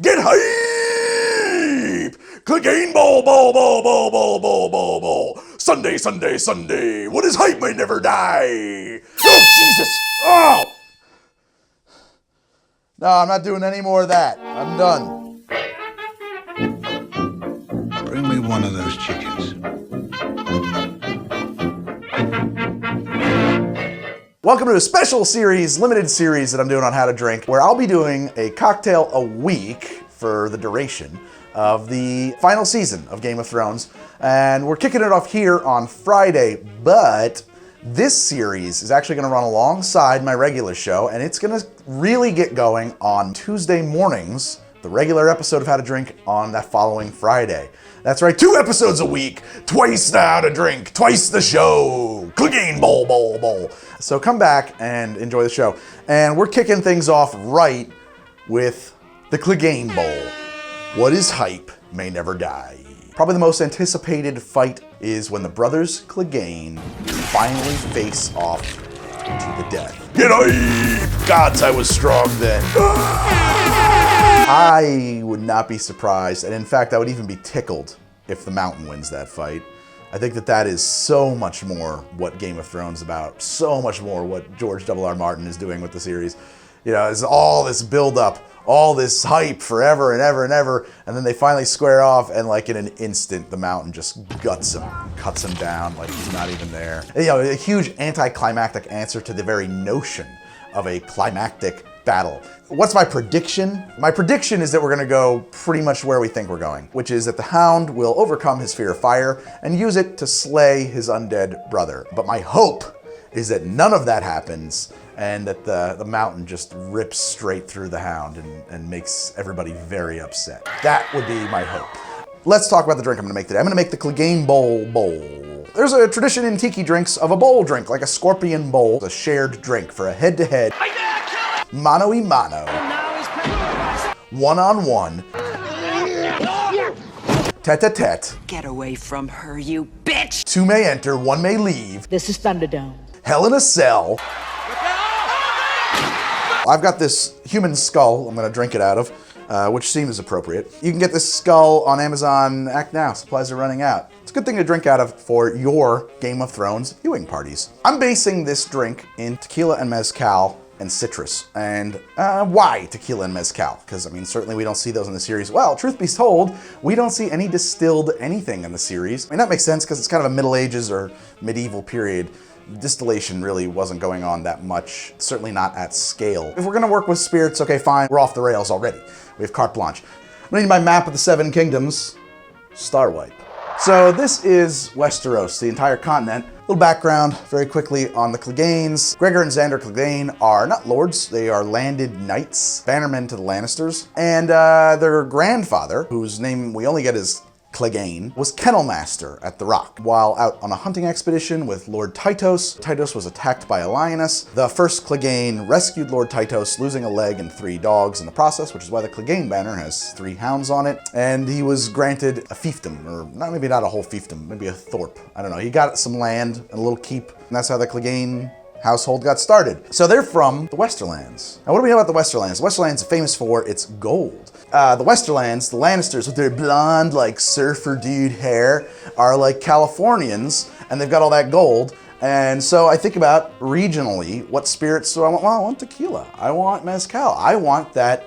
Get hype! Cleganebowl Bowl. Sunday, Sunday, Sunday. What is hype may never die. Oh, Jesus! Oh! No, I'm not doing any more of that. I'm done. Bring me one of those chickens. Welcome to a special series, limited series that I'm doing on how to drink, where I'll be doing a cocktail a week for the duration of the final season of Game of Thrones. And we're kicking it off here on Friday, but this series is actually gonna run alongside my regular show, and it's gonna really get going on Tuesday mornings, the regular episode of How to Drink on that following Friday. That's right, 2 episodes a week, twice the How to Drink, twice the show, Cleganebowl Bowl. So come back and enjoy the show. And we're kicking things off right with the Clegane Bowl. What is hype may never die. Probably the most anticipated fight is when the brothers Clegane finally face off to the death. Get hype! Gods, I was strong then. I would not be surprised, and in fact, I would even be tickled if the Mountain wins that fight. I think that is so much more what Game of Thrones is about, so much more what George R.R. Martin is doing with the series. You know, it's all this build-up, all this hype forever and ever and ever, and then they finally square off, and like in an instant, the Mountain just guts him, cuts him down like he's not even there. And, you know, a huge anticlimactic answer to the very notion of a climactic battle. What's my prediction? My prediction is that we're gonna go pretty much where we think we're going, which is that the Hound will overcome his fear of fire and use it to slay his undead brother. But my hope is that none of that happens, and that the Mountain just rips straight through the Hound and makes everybody very upset. That would be my hope. Let's talk about the drink I'm gonna make today. I'm gonna make the Cleganebowl Bowl. There's a tradition in tiki drinks of a bowl drink, like a scorpion bowl, a shared drink for a head-to-head, mano-y-mano, one-on-one, tete-a-tete. Get away from her, you bitch! 2 may enter, 1 may leave. This is Thunderdome. Hell in a cell. I've got this human skull I'm gonna drink it out of, which seems appropriate. You can get this skull on Amazon. Act now, supplies are running out. It's a good thing to drink out of for your Game of Thrones viewing parties. I'm basing this drink in tequila and mezcal and citrus. And why tequila and mezcal? Because, I mean, certainly we don't see those in the series. Well, truth be told, we don't see any distilled anything in the series. I mean, that makes sense because it's kind of a Middle Ages or medieval period. Distillation really wasn't going on that much, certainly not at scale. If we're gonna work with spirits, okay, fine, we're off the rails already. We have carte blanche. I'm gonna need my map of the 7 kingdoms, star wipe. So this is Westeros, the entire continent. A little background very quickly on the Cleganes. Gregor and Xander Clegane are not lords, they are landed knights, bannermen to the Lannisters. And their grandfather, whose name we only get is Clegane, was kennel master at the Rock. While out on a hunting expedition with Lord Tytos, Tytos was attacked by a lioness. The first Clegane rescued Lord Tytos, losing a leg and 3 dogs in the process, which is why the Clegane banner has 3 hounds on it. And he was granted a fiefdom, or maybe not a whole fiefdom, maybe a thorp. I don't know. He got some land and a little keep, and that's how the Clegane household got started. So they're from the Westerlands. Now what do we know about the Westerlands? The Westerlands are famous for its gold. The Westerlands, the Lannisters with their blonde, like surfer dude hair, are like Californians, and they've got all that gold. And so I think about regionally, what spirits do I want? Well, I want tequila. I want mezcal. I want that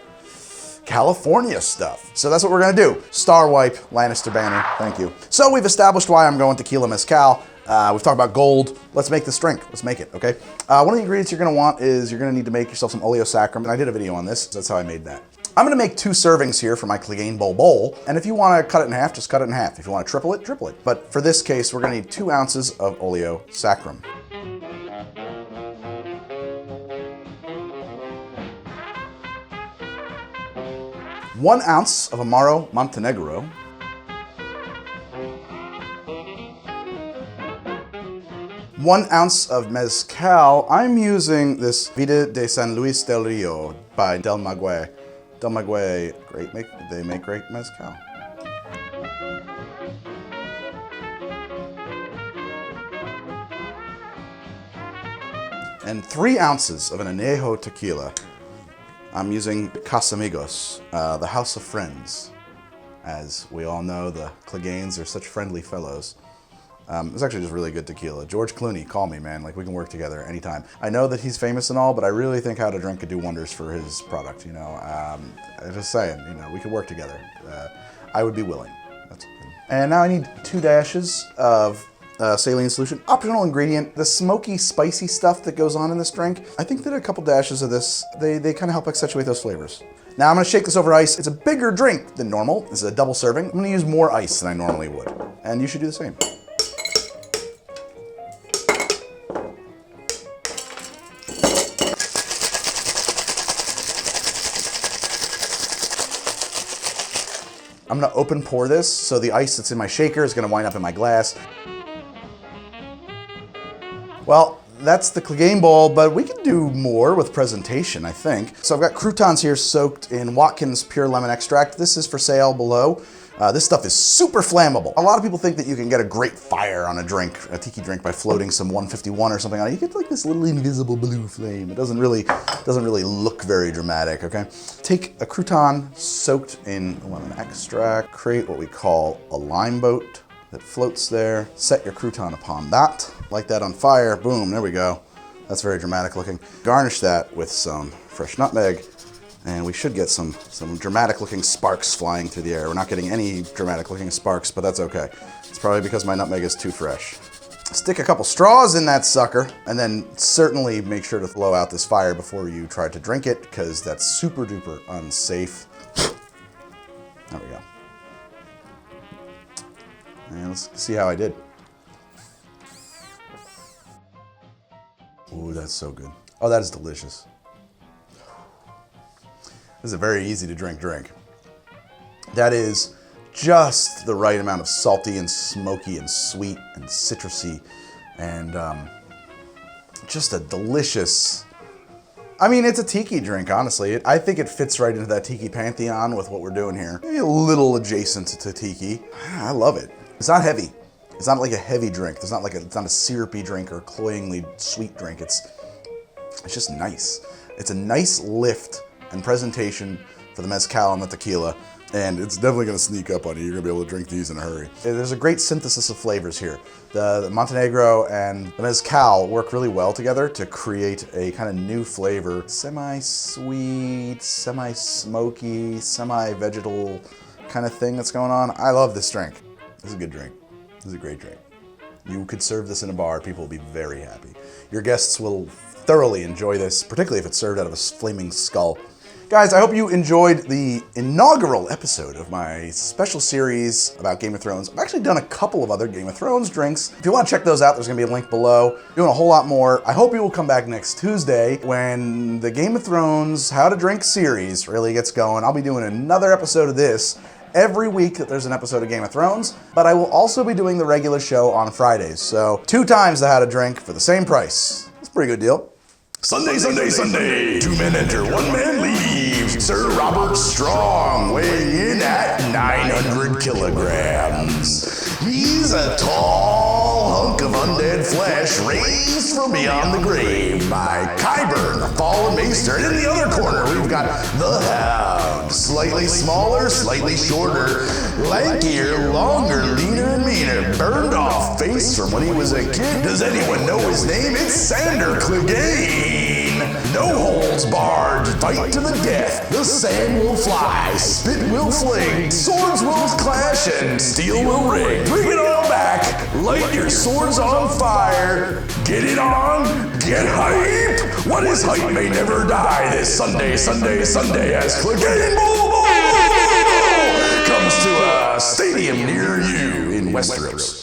California stuff. So that's what we're gonna do. Star wipe, Lannister banner, thank you. So we've established why I'm going tequila mezcal. We've talked about gold. Let's make this drink. Let's make it, okay? One of the ingredients you're gonna want is you're gonna need to make yourself some oleo sacrum, and I did a video on this, so that's how I made that. I'm gonna make 2 servings here for my Cleganebowl Bowl, and if you wanna cut it in half, just cut it in half. If you wanna triple it, triple it. But for this case, we're gonna need 2 ounces of oleo sacrum. One ounce of Amaro Montenegro. 1 ounce of mezcal. I'm using this Vida de San Luis del Rio by Del Maguey. Del Maguey, they make great mezcal. And 3 ounces of an añejo tequila. I'm using Casamigos, the House of Friends. As we all know, the Cleganes are such friendly fellows. It's actually just really good tequila. George Clooney, call me, man. Like, we can work together anytime. I know that he's famous and all, but I really think How to Drink could do wonders for his product, you know. I'm just saying, you know, we could work together. I would be willing. That's good. And now I need 2 dashes of saline solution. Optional ingredient, the smoky, spicy stuff that goes on in this drink. I think that a couple dashes of this, they kind of help accentuate those flavors. Now I'm gonna shake this over ice. It's a bigger drink than normal. This is a double serving. I'm gonna use more ice than I normally would. And you should do the same. I'm gonna open pour this, so the ice that's in my shaker is gonna wind up in my glass. Well, that's the Clegane Bowl, but we can do more with presentation, I think. So I've got croutons here soaked in Watkins Pure Lemon Extract. This is for sale below. This stuff is super flammable. A lot of people think that you can get a great fire on a drink, a tiki drink, by floating some 151 or something on it. You get like this little invisible blue flame. It doesn't really look very dramatic, okay? Take a crouton soaked in lemon extract, create what we call a lime boat that floats there. Set your crouton upon that. Light that on fire, boom, there we go. That's very dramatic looking. Garnish that with some fresh nutmeg, and we should get some dramatic looking sparks flying through the air. We're not getting any dramatic looking sparks, but that's okay. It's probably because my nutmeg is too fresh. Stick a couple straws in that sucker, and then certainly make sure to blow out this fire before you try to drink it, because that's super duper unsafe. There we go. And let's see how I did. Ooh, that's so good. Oh, that is delicious. This is a very easy to drink drink. That is just the right amount of salty and smoky and sweet and citrusy, and just a delicious, I mean, it's a tiki drink, honestly. I think it fits right into that tiki pantheon with what we're doing here. Maybe a little adjacent to tiki. I love it. It's not heavy. It's not like a heavy drink. It's not a syrupy drink or a cloyingly sweet drink. It's just nice. It's a nice lift and presentation for the mezcal and the tequila, and it's definitely gonna sneak up on you. You're gonna be able to drink these in a hurry. There's a great synthesis of flavors here. The Montenegro and the mezcal work really well together to create a kind of new flavor. Semi-sweet, semi-smoky, semi-vegetal kind of thing that's going on. I love this drink. This is a good drink. This is a great drink. You could serve this in a bar, people will be very happy. Your guests will thoroughly enjoy this, particularly if it's served out of a flaming skull. Guys, I hope you enjoyed the inaugural episode of my special series about Game of Thrones. I've actually done a couple of other Game of Thrones drinks. If you want to check those out, there's going to be a link below. Doing a whole lot more. I hope you will come back next Tuesday when the Game of Thrones How to Drink series really gets going. I'll be doing another episode of this every week that there's an episode of Game of Thrones, but I will also be doing the regular show on Fridays. So 2 times the How to Drink for the same price. That's a pretty good deal. Sunday. 2 men enter, 1 man leaves. Sir Robert Strong, weighing in at 900 kilograms. He's a tall hunk of undead flesh raised from beyond the grave by Qyburn, the fallen maester. And in the other corner, we've got the Hound. Slightly smaller, slightly shorter, lankier, longer, leaner, and meaner. Burned off face from when he was a kid. Does anyone know his name? It's Sander Clegane. No holds barred, fight to the death. The sand will fly, spit will fling, swords will clash, and steel will ring. Bring it all back, light your swords on fire. Get it on, get hype. What is hype may never die this Sunday as Cleganebowl Bowl comes to a stadium near you in Westeros.